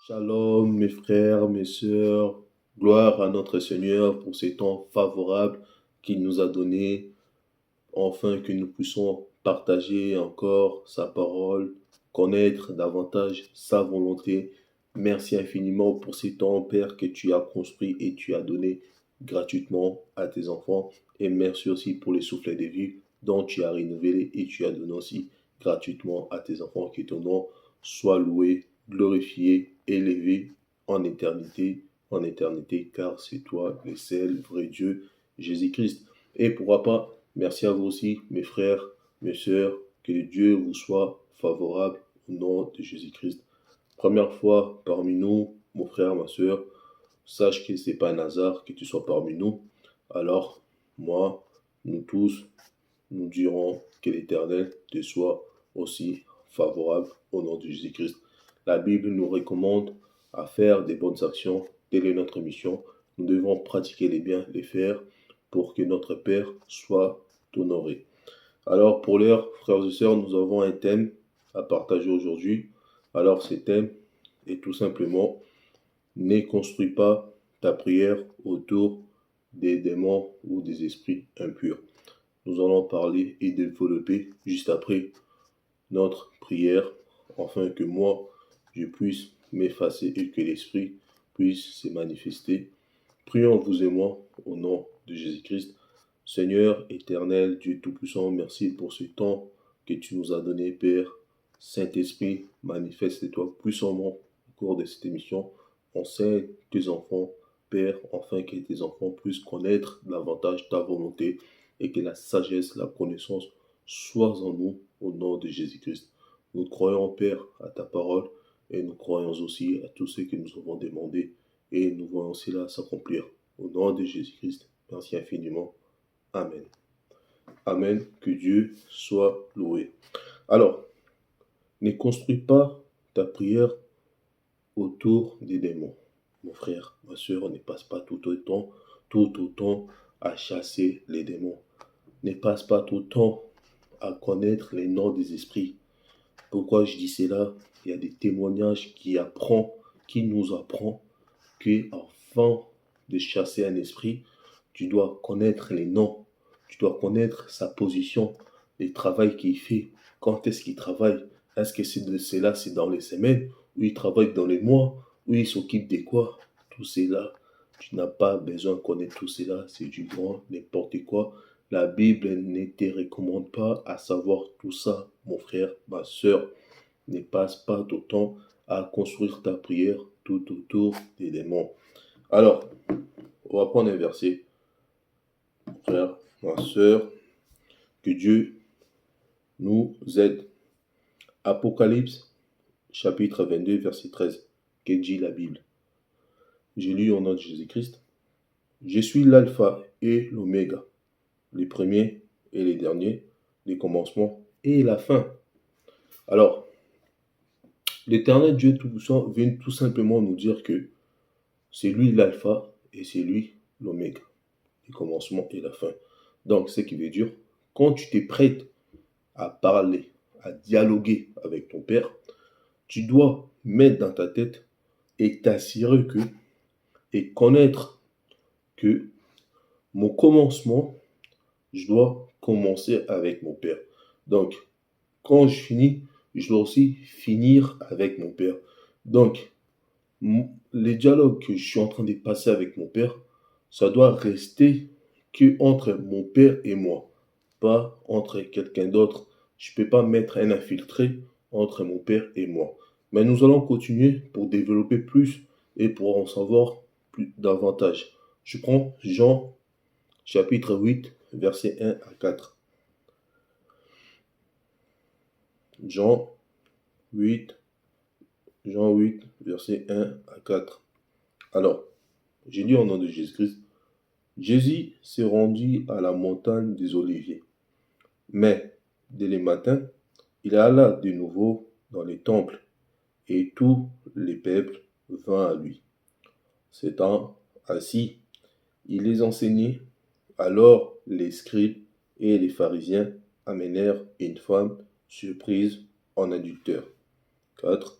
Shalom, mes frères, mes sœurs, gloire à notre Seigneur pour ces temps favorables qu'il nous a donnés, afin que nous puissions partager encore sa parole, connaître davantage sa volonté. Merci infiniment pour ces temps, Père, que tu as construit et tu as donné gratuitement à tes enfants. Et merci aussi pour les soufflets de vie dont tu as renouvelé et tu as donné aussi gratuitement à tes enfants. Que ton nom soit loué, glorifié, élevé en éternité, car c'est toi le seul vrai Dieu, Jésus-Christ. Et pourquoi pas, merci à vous aussi, mes frères, mes sœurs, que Dieu vous soit favorable au nom de Jésus-Christ. Première fois parmi nous, mon frère, ma sœur, sache que ce n'est pas un hasard que tu sois parmi nous. Alors, moi, nous tous, nous dirons que l'Éternel te soit aussi favorable au nom de Jésus-Christ. La Bible nous recommande à faire des bonnes actions. Telle est notre mission. Nous devons pratiquer les biens, les faire, pour que notre Père soit honoré. Alors, pour l'heure, frères et sœurs, nous avons un thème à partager aujourd'hui. Alors, ce thème est tout simplement « Ne construis pas ta prière autour des démons ou des esprits impurs ». Nous allons parler et développer juste après notre prière, afin que moi, je puisse m'effacer et que l'Esprit puisse se manifester. Prions vous et moi au nom de Jésus-Christ. Seigneur éternel, Dieu Tout-Puissant, merci pour ce temps que tu nous as donné, Père. Saint-Esprit, manifeste-toi puissamment au cours de cette émission. Enseigne tes enfants, Père, afin que tes enfants puissent connaître davantage ta volonté et que la sagesse, la connaissance soient en nous au nom de Jésus-Christ. Nous croyons, Père, à ta parole et nous croyons aussi à tout ce que nous avons demandé et nous voyons cela s'accomplir. Au nom de Jésus-Christ, merci infiniment. Amen. Amen. Que Dieu soit loué. Alors, ne construis pas ta prière autour des démons. Mon frère, ma soeur, ne passe pas tout autant à chasser les démons. Ne passe pas tout le temps à connaître les noms des esprits. Pourquoi je dis cela? Il y a des témoignages qui nous apprend que afin de chasser un esprit, tu dois connaître les noms, tu dois connaître sa position, le travail qu'il fait, quand est-ce qu'il travaille, est-ce que c'est dans les semaines, ou il travaille dans les mois, ou il s'occupe de quoi? Tout cela, tu n'as pas besoin de connaître tout cela, c'est du grand n'importe quoi. La Bible ne te recommande pas à savoir tout ça, mon frère, ma soeur. Ne passe pas ton temps à construire ta prière tout autour des démons. Alors, on va prendre un verset, mon frère, ma soeur, que Dieu nous aide. Apocalypse, chapitre 22, verset 13. Que dit la Bible? J'ai lu au nom de Jésus-Christ. Je suis l'alpha et l'oméga, les premiers et les derniers, les commencements et la fin. Alors, l'Éternel Dieu Tout-Puissant vient tout simplement nous dire que c'est lui l'alpha et c'est lui l'oméga, le commencement et la fin. Donc, ce qui veut dire, quand tu t'es prêt à parler, à dialoguer avec ton Père, tu dois mettre dans ta tête et t'assurer que, et connaître que mon commencement, je dois commencer avec mon Père. Donc, quand je finis, je dois aussi finir avec mon Père. Donc, les dialogues que je suis en train de passer avec mon Père, ça doit rester que entre mon Père et moi, pas entre quelqu'un d'autre. Je ne peux pas mettre un infiltré entre mon Père et moi. Mais nous allons continuer pour développer plus et pour en savoir plus davantage. Je prends Jean chapitre 8, versets 1 à 4. Jean 8, versets 1 à 4. Alors, j'ai lu au nom de Jésus-Christ. Jésus s'est rendu à la montagne des Oliviers. Mais, dès le matin, il alla de nouveau dans les temples, et tous les peuples vinrent à lui. S'étant assis, il les enseignait. Alors les scribes et les pharisiens amenèrent une femme surprise en adultère. 4.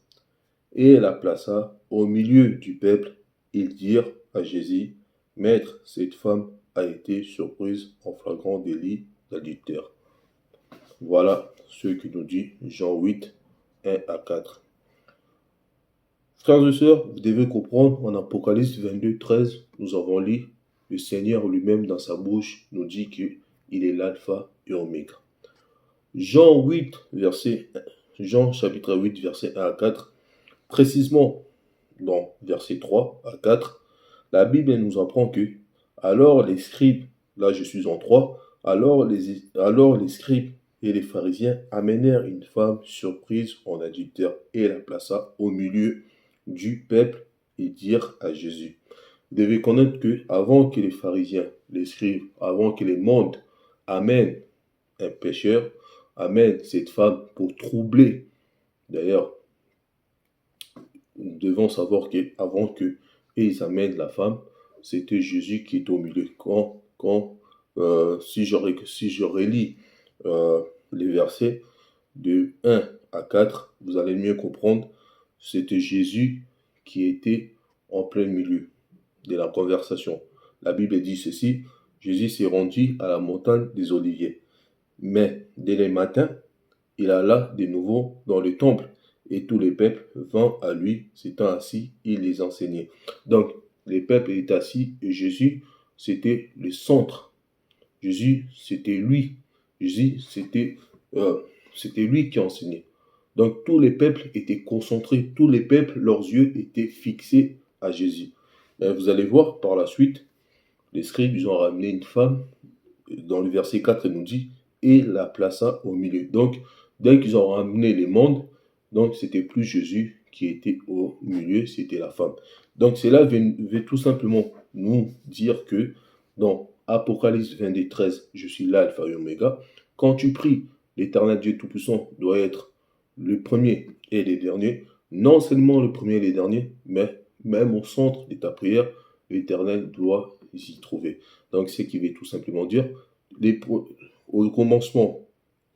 Et la plaça au milieu du peuple, ils dirent à Jésus, Maître, cette femme a été surprise en flagrant délit d'adultère. Voilà ce que nous dit Jean 8, 1 à 4. Frères et sœurs, vous devez comprendre, en Apocalypse 22, 13, nous avons lu, le Seigneur lui-même dans sa bouche nous dit qu'il est l'alpha et oméga. Jean chapitre 8, verset 1 à 4, précisément dans verset 3 à 4, la Bible nous apprend que, alors les scribes, là je suis en 3, alors les scribes et les pharisiens amenèrent une femme surprise en adultère et la plaça au milieu du peuple et dirent à Jésus. Vous devez connaître que avant que les pharisiens, les scribes, avant que les mondes amènent un pécheur, amènent cette femme pour troubler. D'ailleurs, nous devons savoir qu'avant qu'ils amènent la femme, c'était Jésus qui est au milieu. Si je relis les versets de 1 à 4, vous allez mieux comprendre, c'était Jésus qui était en plein milieu de la conversation. La Bible dit ceci, Jésus s'est rendu à la montagne des Oliviers. Mais dès le matin, il alla de nouveau dans le temple et tous les peuples vinrent à lui, s'étant assis, il les enseignait. Donc, les peuples étaient assis et Jésus, c'était le centre. Jésus, c'était lui. Jésus, c'était lui qui enseignait. Donc, tous les peuples étaient concentrés, tous les peuples, leurs yeux étaient fixés à Jésus. Et vous allez voir par la suite, les scribes, ils ont ramené une femme, dans le verset 4, il nous dit, et la plaça au milieu. Donc, dès qu'ils ont ramené les mondes, donc c'était plus Jésus qui était au milieu, c'était la femme. Donc cela veut tout simplement nous dire que dans Apocalypse 22, 13, je suis l'alpha et oméga. Quand tu pries, l'éternel Dieu Tout-Puissant doit être le premier et le dernier. Non seulement le premier et le dernier, mais même au centre de ta prière, l'éternel doit s'y trouver. Donc ce qui veut tout simplement dire, au commencement,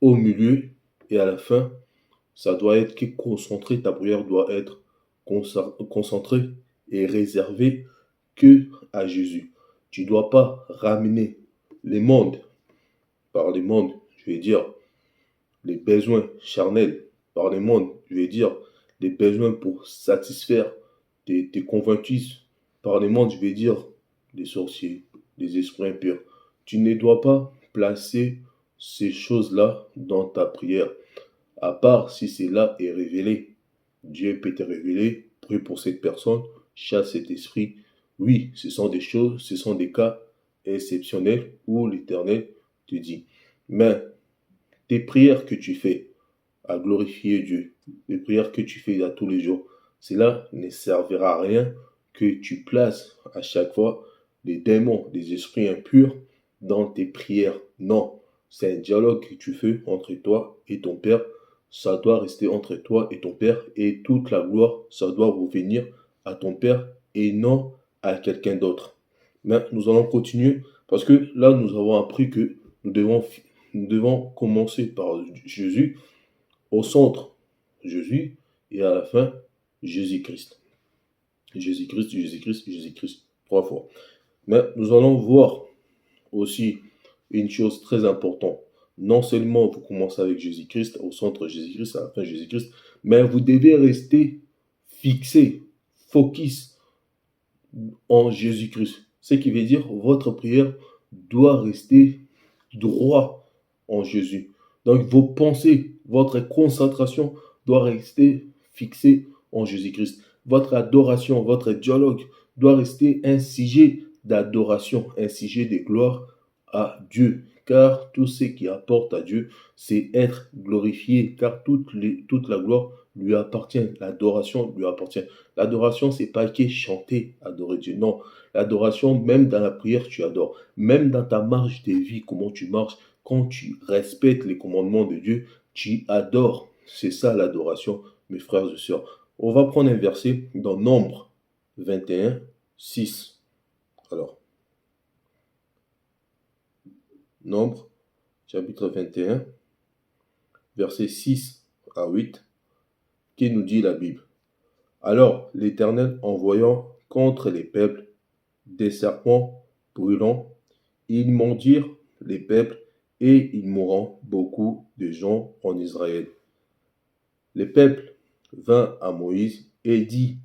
au milieu et à la fin, ça doit être concentré, ta prière doit être concentrée et réservée que à Jésus. Tu ne dois pas ramener les mondes, par les mondes, je vais dire les besoins charnels, par les mondes, je vais dire les besoins pour satisfaire tes convoitises, par les mondes, je vais dire les sorciers, les esprits impurs. Tu ne dois pas placer ces choses-là dans ta prière. À part si cela est révélé. Dieu peut te révéler, prie pour cette personne, chasse cet esprit. Oui, ce sont des choses, ce sont des cas exceptionnels où l'Éternel te dit. Mais tes prières que tu fais à glorifier Dieu, les prières que tu fais à tous les jours, cela ne servira à rien que tu places à chaque fois des démons, des esprits impurs dans tes prières. Non, c'est un dialogue que tu fais entre toi et ton Père. Ça doit rester entre toi et ton Père et toute la gloire, ça doit revenir à ton Père et non à quelqu'un d'autre. Mais nous allons continuer parce que là, nous avons appris que nous devons commencer par Jésus, au centre, Jésus, et à la fin, Jésus-Christ. Jésus-Christ, Jésus-Christ, Jésus-Christ, 3 fois. Mais nous allons voir aussi une chose très importante. Non seulement vous commencez avec Jésus-Christ, au centre Jésus-Christ, à la fin Jésus-Christ, mais vous devez rester fixé, focus en Jésus-Christ. Ce qui veut dire votre prière doit rester droit en Jésus. Donc vos pensées, votre concentration doit rester fixée en Jésus-Christ. Votre adoration, votre dialogue doit rester un sujet d'adoration, un sujet de gloire à Dieu. Car tout ce qui apporte à Dieu, c'est être glorifié. Car toute la gloire lui appartient. L'adoration lui appartient. L'adoration, c'est pas que chanter, adorer Dieu. Non, l'adoration, même dans la prière, tu adores. Même dans ta marche de vie, comment tu marches, quand tu respectes les commandements de Dieu, tu adores. C'est ça l'adoration, mes frères et sœurs. On va prendre un verset dans Nombre 21, 6. Alors, Nombre, chapitre 21, verset 6 à 8, qui nous dit la Bible. Alors l'Éternel, en voyant contre les peuples des serpents brûlants, ils mondirent les peuples et il mourant beaucoup de gens en Israël. Les peuples vinrent à Moïse et dit,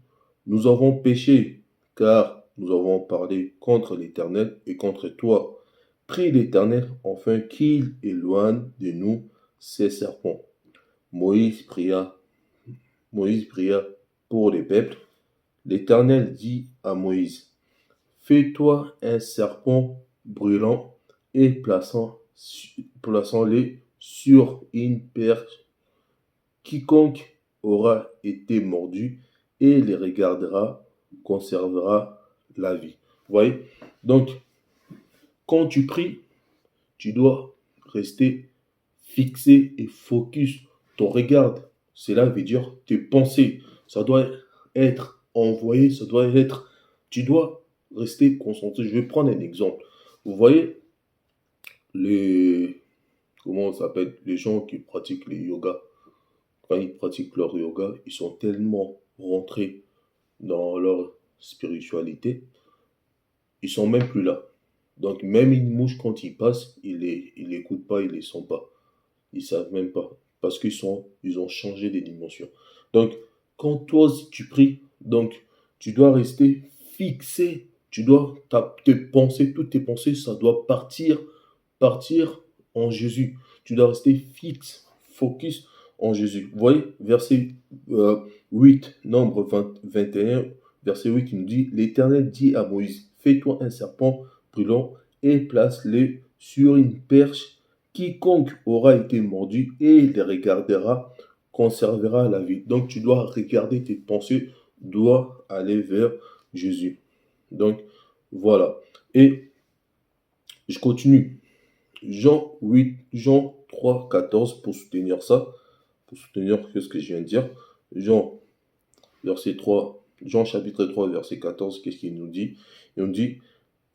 nous avons péché, car nous avons parlé contre l'Éternel et contre toi. Prie l'Éternel afin qu'il éloigne de nous ces serpents. Moïse pria, Moïse pria pour les peuples. L'Éternel dit à Moïse, fais-toi un serpent brûlant et plaçant-les sur une perche. Quiconque aura été mordu et les regardera conservera la vie. Vous voyez? Donc, quand tu pries, tu dois rester fixé et focus. Ton regard, cela veut dire tes pensées. Ça doit être envoyé, ça doit être... Tu dois rester concentré. Je vais prendre un exemple. Vous voyez les... Comment ça s'appelle? Les gens qui pratiquent les yoga. Quand ils pratiquent leur yoga, ils sont tellement rentrés dans leur spiritualité, ils sont même plus là. Donc même une mouche quand ils passent, ils l'écoutent pas, ils les sentent pas. Ils savent même pas. Parce ils ont changé des dimensions. Donc, quand toi aussi tu pries, donc tu dois rester fixé. Tu dois, tes pensées, toutes tes pensées, ça doit partir en Jésus. Tu dois rester fixe, focus en Jésus. Vous voyez, verset 8, Nombre 21, verset 8, qui nous dit, l'Éternel dit à Moïse, fais-toi un serpent brûlant et place-le sur une perche. Quiconque aura été mordu et les regardera conservera la vie. Donc tu dois regarder tes pensées, dois aller vers Jésus. Donc voilà. Et je continue. Jean 3, 14 pour soutenir ça, pour soutenir ce que je viens de dire. Jean chapitre 3, verset 14, qu'est-ce qu'il nous dit? Il nous dit,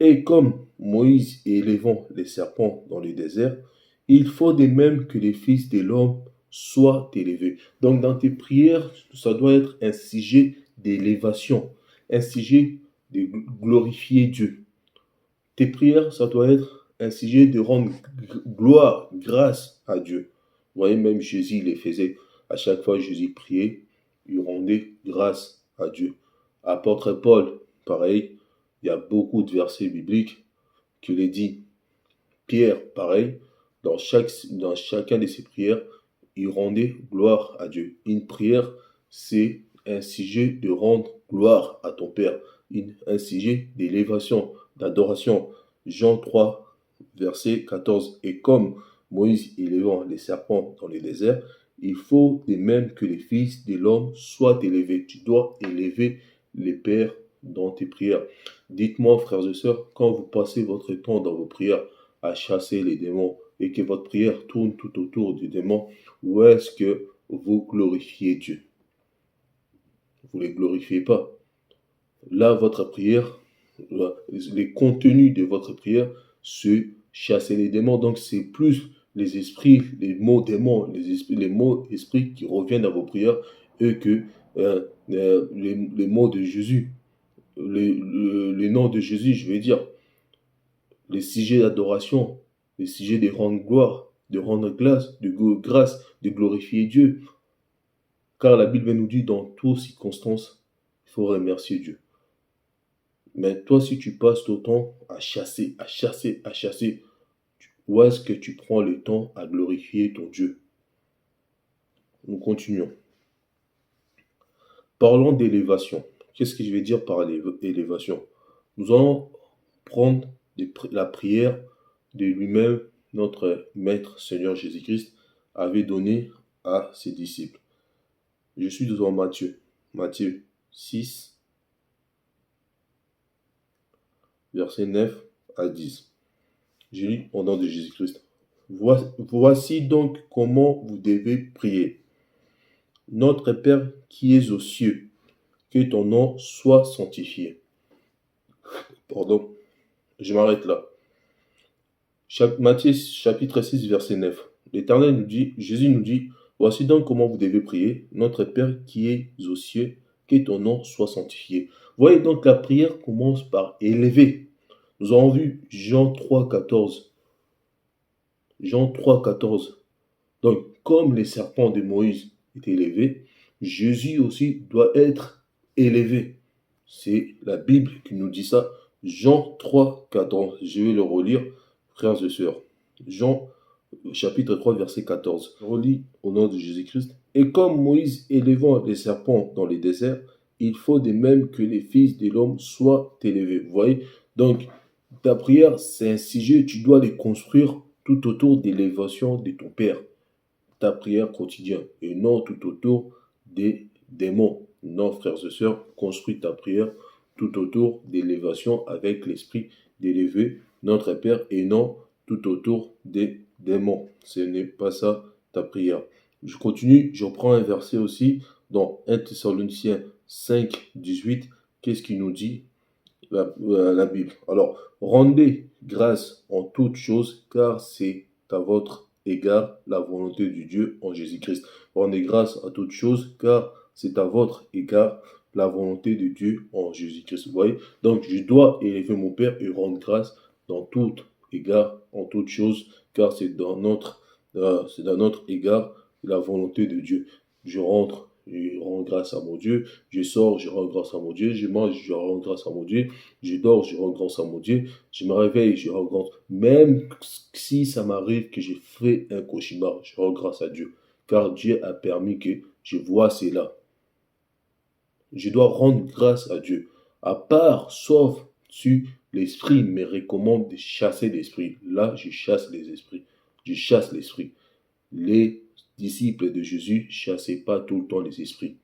et comme Moïse élevant les serpents dans le désert, il faut de même que les fils de l'homme soient élevés. Donc dans tes prières, ça doit être un sujet d'élévation, un sujet de glorifier Dieu. Tes prières, ça doit être un sujet de rendre gloire, grâce à Dieu. Vous voyez, même Jésus les faisait. À chaque fois Jésus priait, il rendait grâce à Dieu. Apôtre Paul, pareil, il y a beaucoup de versets bibliques qui les dit. Pierre, pareil, dans chacun de ses prières, il rendait gloire à Dieu. Une prière, c'est un sujet de rendre gloire à ton Père, un sujet d'élévation, d'adoration. Jean 3, verset 14. Et comme Moïse élevant les serpents dans les déserts, il faut de même que les fils de l'homme soient élevés. Tu dois élever les pères dans tes prières. Dites-moi, frères et sœurs, quand vous passez votre temps dans vos prières à chasser les démons et que votre prière tourne tout autour du démon, où est-ce que vous glorifiez Dieu? Vous ne les glorifiez pas. Là, votre prière, les contenus de votre prière, c'est chasser les démons. Donc, c'est plus les esprits, les mots démons, les mots esprits qui reviennent à vos prières et que les mots de Jésus, les noms de Jésus, je vais dire, les sujets d'adoration, les sujets de rendre gloire, de rendre grâce, de glorifier Dieu. Car la Bible nous dit dans toutes circonstances, il faut remercier Dieu. Mais toi, si tu passes ton temps à chasser, où est-ce que tu prends le temps à glorifier ton Dieu? Nous continuons. Parlons d'élévation. Qu'est-ce que je vais dire par élévation? Nous allons prendre la prière de lui-même, notre Maître Seigneur Jésus-Christ avait donné à ses disciples. Je suis devant Matthieu 6, versets 9 à 10. J'ai lu au nom de Jésus-Christ. Voici donc comment vous devez prier. Notre Père qui es aux cieux, que ton nom soit sanctifié. Pardon, je m'arrête là. Matthieu chapitre 6, verset 9. L'Éternel nous dit, Jésus nous dit, voici donc comment vous devez prier. Notre Père qui es aux cieux, que ton nom soit sanctifié. Voyez donc, la prière commence par élever. Nous avons vu Jean 3,14. Jean 3,14. Donc, comme les serpents de Moïse étaient élevés, Jésus aussi doit être élevé. C'est la Bible qui nous dit ça. Jean 3,14. Je vais le relire, frères et sœurs. Jean chapitre 3, verset 14. Je relis au nom de Jésus-Christ. Et comme Moïse élevant les serpents dans les déserts, il faut de même que les fils de l'homme soient élevés. Vous voyez? Donc, ta prière, c'est un sujet, tu dois les construire tout autour de l'élévation de ton Père. Ta prière quotidienne et non tout autour des démons. Non, frères et sœurs, construis ta prière tout autour d'élévation avec l'esprit d'élever notre Père et non tout autour des démons. Ce n'est pas ça ta prière. Je continue, je reprends un verset aussi dans 1 Thessaloniciens 5, 18. Qu'est-ce qu'il nous dit la Bible? Alors, rendez grâce en toutes choses, car c'est à votre égard la volonté de Dieu en Jésus-Christ. Rendez grâce à toutes choses, car c'est à votre égard la volonté de Dieu en Jésus-Christ. Vous voyez? Donc, je dois élever mon Père et rendre grâce dans tout égard, en toutes choses, car c'est dans notre égard la volonté de Dieu. Je rentre, je rends grâce à mon Dieu. Je sors, je rends grâce à mon Dieu. Je mange, je rends grâce à mon Dieu. Je dors, je rends grâce à mon Dieu. Je me réveille, je rends grâce. Même si ça m'arrive que j'ai fait un cauchemar, je rends grâce à Dieu. Car Dieu a permis que je vois cela. Je dois rendre grâce à Dieu. À part, sauf si l'esprit me recommande de chasser l'esprit. Là, je chasse les esprits. Je chasse l'esprit. Les disciples de Jésus chassaient pas tout le temps les esprits.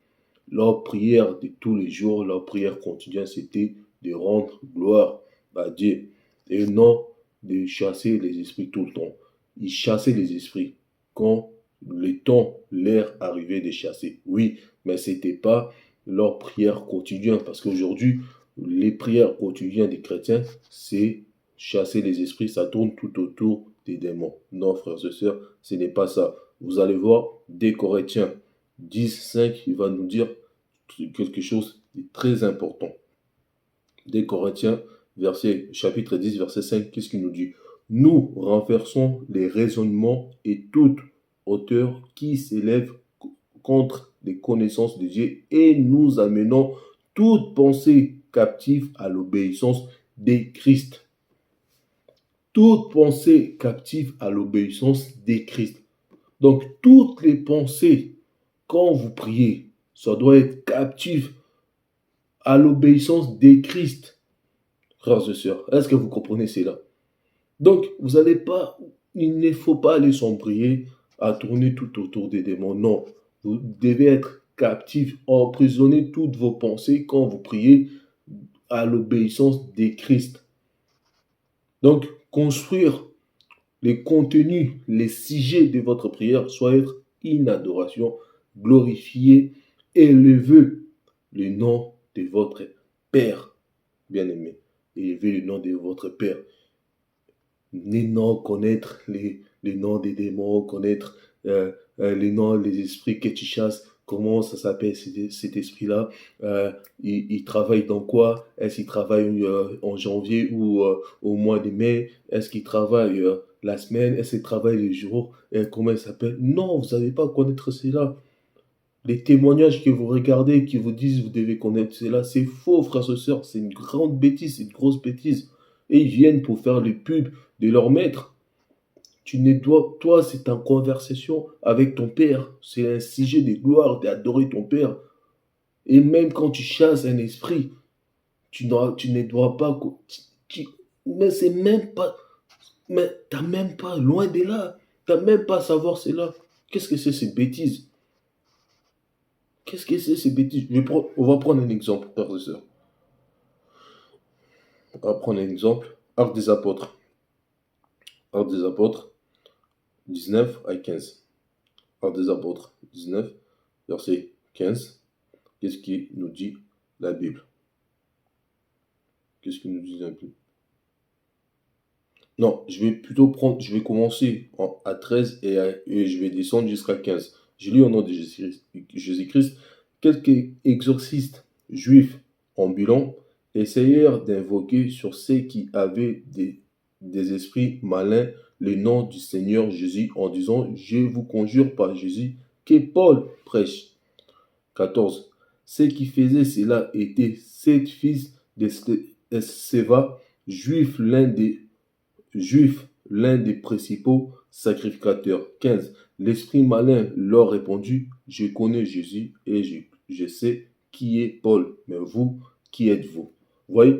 Leur prière de tous les jours, leur prière quotidienne, c'était de rendre gloire à Dieu et non de chasser les esprits tout le temps. Ils chassaient les esprits quand le temps, l'heure arrivait de chasser. Oui, mais ce n'était pas leur prière quotidienne parce qu'aujourd'hui, les prières quotidiennes des chrétiens, c'est chasser les esprits, ça tourne tout autour des démons. Non, frères et sœurs, ce n'est pas ça. Vous allez voir, des Corinthiens 10, 5, il va nous dire quelque chose de très important. Des Corinthiens, chapitre 10, verset 5, qu'est-ce qu'il nous dit? Nous renversons les raisonnements et toute hauteur qui s'élève contre les connaissances de Dieu et nous amenons toute pensée captive à l'obéissance de Christ. Toute pensée captive à l'obéissance de Christ. Donc, toutes les pensées, quand vous priez, ça doit être captif à l'obéissance de Christ, frères et sœurs. Est-ce que vous comprenez cela? Donc, vous n'allez pas, il ne faut pas aller s'embrayer à tourner tout autour des démons. Non, vous devez être captif, emprisonner toutes vos pensées quand vous priez à l'obéissance de Christ. Donc, construire les contenus, les sujets de votre prière soient être une adoration, glorifier, élever le nom de votre Père, bien-aimé. Élevez le nom de votre Père. Les noms, connaître les noms des démons, connaître les noms des esprits que tu chasses, comment ça s'appelle cet esprit-là, il travaille dans quoi, est-ce qu'il travaille en janvier ou au mois de mai, est-ce qu'il travaille la semaine, est-ce qu'il travaille les jours, comment il s'appelle. Non, vous n'avez pas à connaître cela. Les témoignages que vous regardez, qui vous disent vous devez connaître cela, c'est faux, frères et sœurs, c'est une grande bêtise, c'est une grosse bêtise. Et ils viennent pour faire le pub de leur maître. Toi, c'est en conversation avec ton Père. C'est un sujet de gloire d'adorer ton Père. Et même quand tu chasses un esprit, tu ne dois pas. Mais c'est même pas. Mais t'as même pas, loin de là. T'as même pas à savoir cela. Qu'est-ce que c'est ces bêtises? Qu'est-ce que c'est ces bêtises? On va prendre un exemple, frères et sœurs. On va prendre un exemple. Actes des apôtres. Actes des apôtres 19 à 15. Actes des apôtres 19, verset 15. Qu'est-ce qui nous dit la Bible? Qu'est-ce qui nous dit la Bible? Non, je vais commencer à 13 et je vais descendre jusqu'à 15. Je lis au nom de Jésus-Christ Quelques exorcistes juifs ambulants essayèrent d'invoquer sur ceux qui avaient des esprits malins le nom du Seigneur Jésus en disant: Je vous conjure par Jésus que Paul prêche. 14. Ceux qui faisaient cela étaient 7 fils d'Esceva, juifs, l'un des principaux sacrificateurs. 15. L'esprit malin leur répondit: Je connais Jésus et je sais qui est Paul, mais vous, qui êtes-vous? Vous voyez,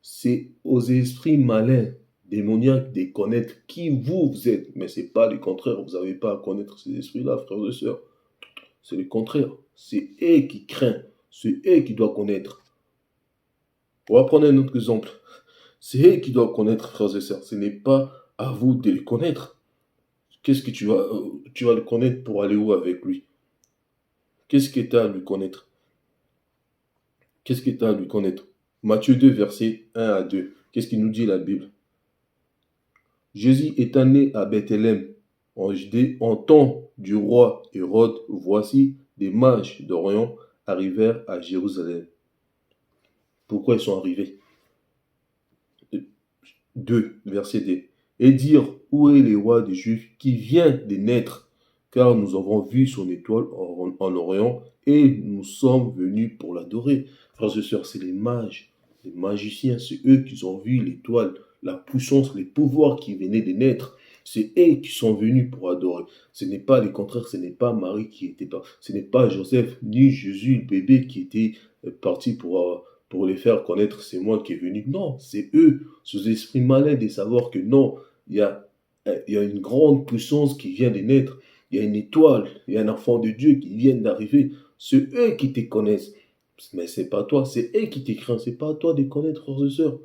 c'est aux esprits malins, démoniaques, de connaître qui vous êtes, mais ce n'est pas le contraire. Vous n'avez pas à connaître ces esprits-là, frères et sœurs. C'est le contraire. C'est eux qui craignent, c'est eux qui doivent connaître. On va prendre un autre exemple. C'est eux qui doivent connaître, frères et sœurs. Ce n'est pas à vous de les connaître. Qu'est-ce que tu vas le connaître pour aller où avec lui? Qu'est-ce que tu as à lui connaître? Qu'est-ce que tu as à lui connaître? Matthieu 2, versets 1 à 2. Qu'est-ce qu'il nous dit la Bible? Jésus étant né à Bethléem, en Judée, en temps du roi Hérode, voici des mages d'Orient arrivèrent à Jérusalem. Pourquoi ils sont arrivés? 2, verset 2. Et dire: Où est le roi des Juifs qui vient de naître? Car nous avons vu son étoile en Orient et nous sommes venus pour l'adorer. Frères et sœurs, c'est les mages, les magiciens, c'est eux qui ont vu l'étoile, la puissance, les pouvoirs qui venaient de naître. C'est eux qui sont venus pour adorer. Ce n'est pas le contraire, ce n'est pas Marie qui était pas, ce n'est pas Joseph ni Jésus, le bébé, qui était parti pour les faire connaître, c'est moi qui est venu. Non, c'est eux, ces esprits malins, de savoir que non, il y a une grande puissance qui vient de naître. Il y a une étoile, il y a un enfant de Dieu qui vient d'arriver. C'est eux qui te connaissent. Mais c'est pas toi, c'est eux qui t'écrivent. C'est pas à toi de connaître, frères et sœurs.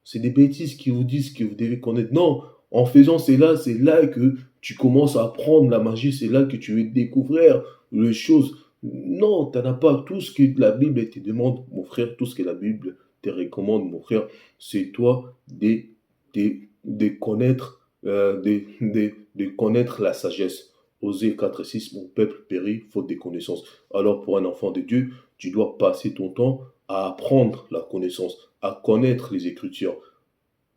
C'est des bêtises qui vous disent que vous devez connaître. Non, en faisant cela, c'est là que tu commences à apprendre la magie. C'est là que tu veux découvrir les choses. Non, tu n'as pas tout ce que la Bible te demande, mon frère, tout ce que la Bible te recommande, mon frère. C'est toi de connaître, de connaître la sagesse. Osée 4:6, mon peuple périt faute de connaissances. Alors pour un enfant de Dieu, tu dois passer ton temps à apprendre la connaissance, à connaître les Écritures,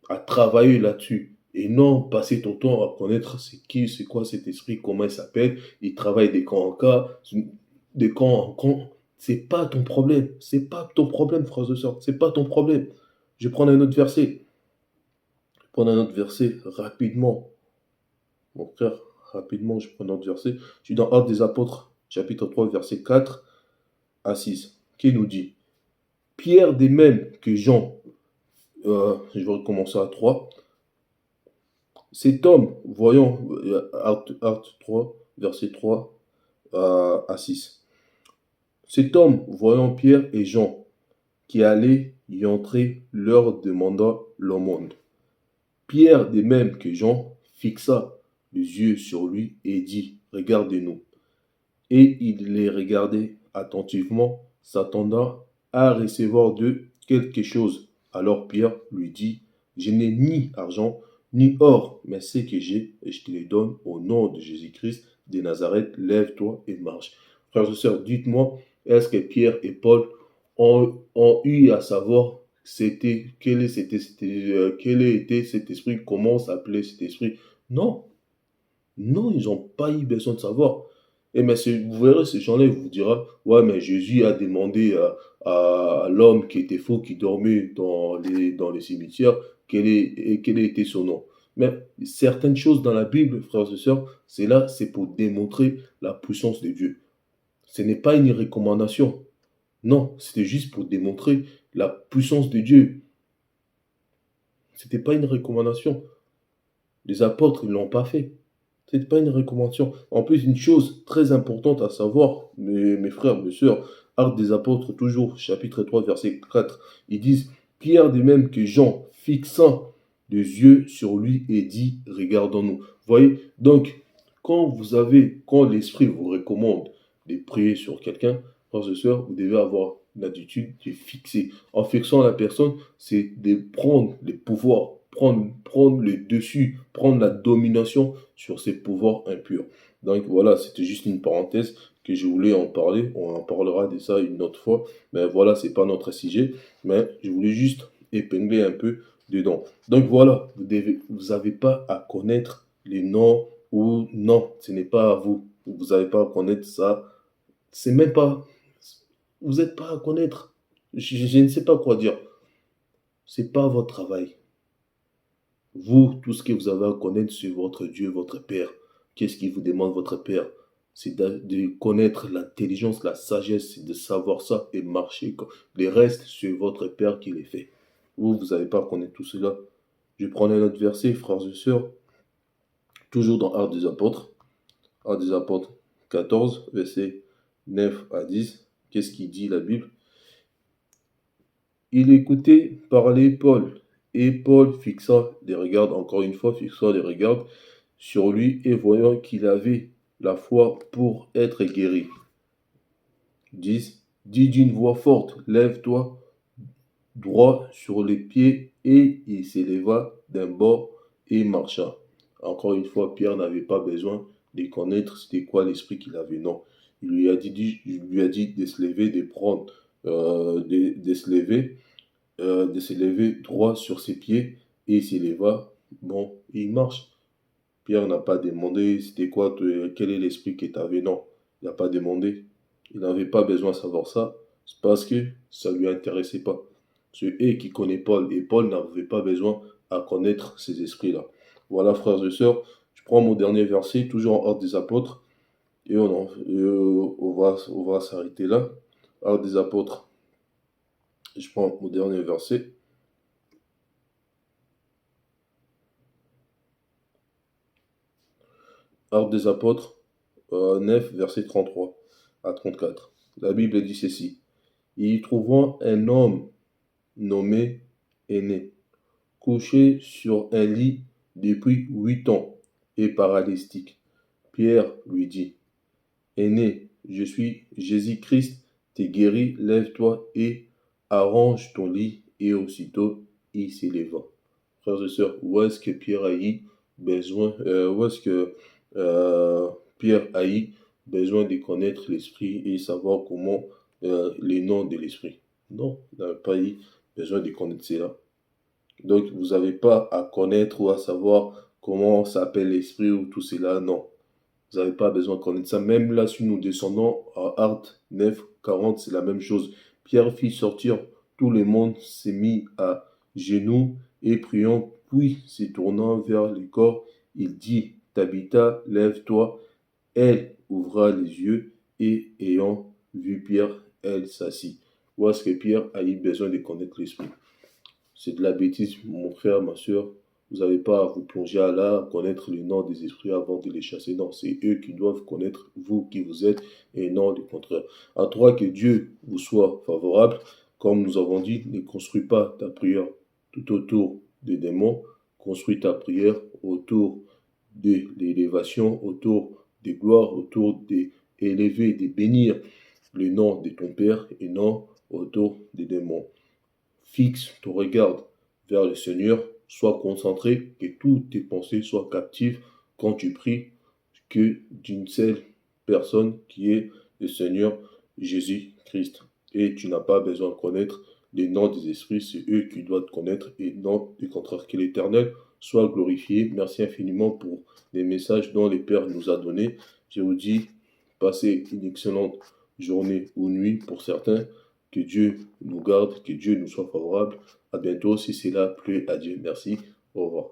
à travailler là-dessus. Et non passer ton temps à connaître c'est qui, c'est quoi cet esprit, comment il s'appelle, il travaille des camps en cas, des camps en camp. C'est pas ton problème. C'est pas ton problème, frères et sœurs. C'est pas ton problème. Je vais prendre un autre verset. Prendre un autre verset rapidement. Mon frère, rapidement, je prends un autre verset. Je suis dans Actes des Apôtres, chapitre 3, verset 4 à 6, qui nous dit: Pierre, des mêmes que Jean, je vais recommencer à 3. Cet homme, voyant, Actes 3, verset 3 à 6. Cet homme, voyant Pierre et Jean, qui allaient y entrer, leur demanda l'aumône. Pierre, de même que Jean, fixa les yeux sur lui et dit: Regardez-nous. Et il les regardait attentivement, s'attendant à recevoir d'eux quelque chose. Alors Pierre lui dit: Je n'ai ni argent, ni or, mais ce que j'ai, et je te les donne au nom de Jésus-Christ de Nazareth, lève-toi et marche. Frères et sœurs, dites-moi, est-ce que Pierre et Paul ont eu à savoir quel était cet esprit, comment s'appelait cet esprit? Non, non, ils n'ont pas eu besoin de savoir. Et mais vous verrez, ces gens-là, ils vous dira: Ouais, mais Jésus a demandé à l'homme qui était faux, qui dormait dans les cimetières, quel était son nom. Mais certaines choses dans la Bible, frères et sœurs, c'est pour démontrer la puissance de Dieu. Ce n'est pas une recommandation. Non, c'était juste pour démontrer la puissance de Dieu. Ce n'était pas une recommandation. Les apôtres, ils ne l'ont pas fait. Ce n'est pas une recommandation. En plus, une chose très importante à savoir, mes frères, mes sœurs, Actes des Apôtres, toujours, chapitre 3, verset 4, ils disent: Pierre, de même que Jean, fixant les yeux sur lui et dit: Regardons-nous. Vous voyez, donc, quand l'Esprit vous recommande de prier sur quelqu'un, frères et sœurs, vous devez avoir l'attitude de fixer. En fixant la personne, c'est de prendre les pouvoirs, prendre le dessus, prendre la domination sur ces pouvoirs impurs. Donc voilà, c'était juste une parenthèse que je voulais en parler. On en parlera de ça une autre fois. Mais voilà, c'est pas notre sujet. Mais je voulais juste épingler un peu dedans. Donc voilà, vous n'avez pas à connaître les noms ou non, ce n'est pas à vous. Vous n'avez pas à connaître ça. C'est même pas. Vous n'êtes pas à connaître. Je ne sais pas quoi dire. C'est pas votre travail. Vous, tout ce que vous avez à connaître sur votre Dieu, votre Père. Qu'est-ce qu'il vous demande, votre Père? C'est de connaître l'intelligence, la sagesse, c'est de savoir ça et marcher. Les restes, c'est votre Père qui les fait. Vous n'avez pas à connaître tout cela. Je prends un autre verset, frères et sœurs, toujours dans Actes des Apôtres. Actes des Apôtres 14, versets 9 à 10. Qu'est-ce qu'il dit la Bible? Il écoutait parler Paul, et Paul fixa des regards, encore une fois, fixa des regards sur lui et voyant qu'il avait la foi pour être guéri. 10. Dit d'une voix forte, lève-toi droit sur les pieds, et il s'éleva d'un bord et marcha. Encore une fois, Pierre n'avait pas besoin de connaître c'était quoi l'esprit qu'il avait, non. Il lui a dit de se lever, de prendre, de se lever droit sur ses pieds, et il s'éleva, bon, et il marche. Pierre n'a pas demandé c'était quoi, quel est l'esprit que tu avais, non. Il n'a pas demandé. Il n'avait pas besoin de savoir ça. C'est parce que ça ne lui intéressait pas. C'est eux qui connaissent Paul. Et Paul n'avait pas besoin à connaître ces esprits-là. Voilà, frères et sœurs. Je prends mon dernier verset, toujours en Actes des Apôtres. Et on va s'arrêter là. Actes des Apôtres. Je prends mon dernier verset. Actes des Apôtres 9, verset 33 à 34. La Bible dit ceci. Y trouvant un homme nommé Aîné, couché sur un lit depuis 8 ans et paralytique, Pierre lui dit, Aîné, je suis Jésus-Christ, t'es guéri, lève-toi et arrange ton lit. Et aussitôt il s'éleva. Frères et sœurs, où est-ce que Pierre a eu besoin, où est-ce que Pierre a eu besoin de connaître l'esprit et savoir comment les noms de l'esprit? Non, il n'a pas eu besoin de connaître cela. Donc, vous n'avez pas à connaître ou à savoir comment s'appelle l'esprit ou tout cela, non. Vous n'avez pas besoin de connaître ça. Même là, si nous descendons à Actes 9, 40, c'est la même chose. Pierre fit sortir tout le monde, s'est mis à genoux et priant, puis se tournant vers le corps, il dit, Tabitha, lève-toi. Elle ouvra les yeux et ayant vu Pierre, elle s'assit. Où est-ce que Pierre a eu besoin de connaître l'esprit? C'est de la bêtise, mon frère, ma soeur. Vous n'avez pas à vous plonger à là, connaître le nom des esprits avant de les chasser. Non, c'est eux qui doivent connaître vous qui vous êtes et non le contraire. À toi que Dieu vous soit favorable. Comme nous avons dit, ne construis pas ta prière tout autour des démons. Construis ta prière autour de l'élévation, autour des gloires, autour d'élever, de bénir le nom de ton Père et non autour des démons. Fixe ton regard vers le Seigneur, sois concentré, que toutes tes pensées soient captives quand tu pries, que d'une seule personne qui est le Seigneur Jésus-Christ. Et tu n'as pas besoin de connaître les noms des esprits, c'est eux qui doivent te connaître et non du contraire. Que l'Éternel soit glorifié. Merci infiniment pour les messages dont le Père nous a donnés. Je vous dis, passez une excellente journée ou nuit pour certains. Que Dieu nous garde, que Dieu nous soit favorable. À bientôt si c'est là, plaît à Dieu. Merci. Au revoir.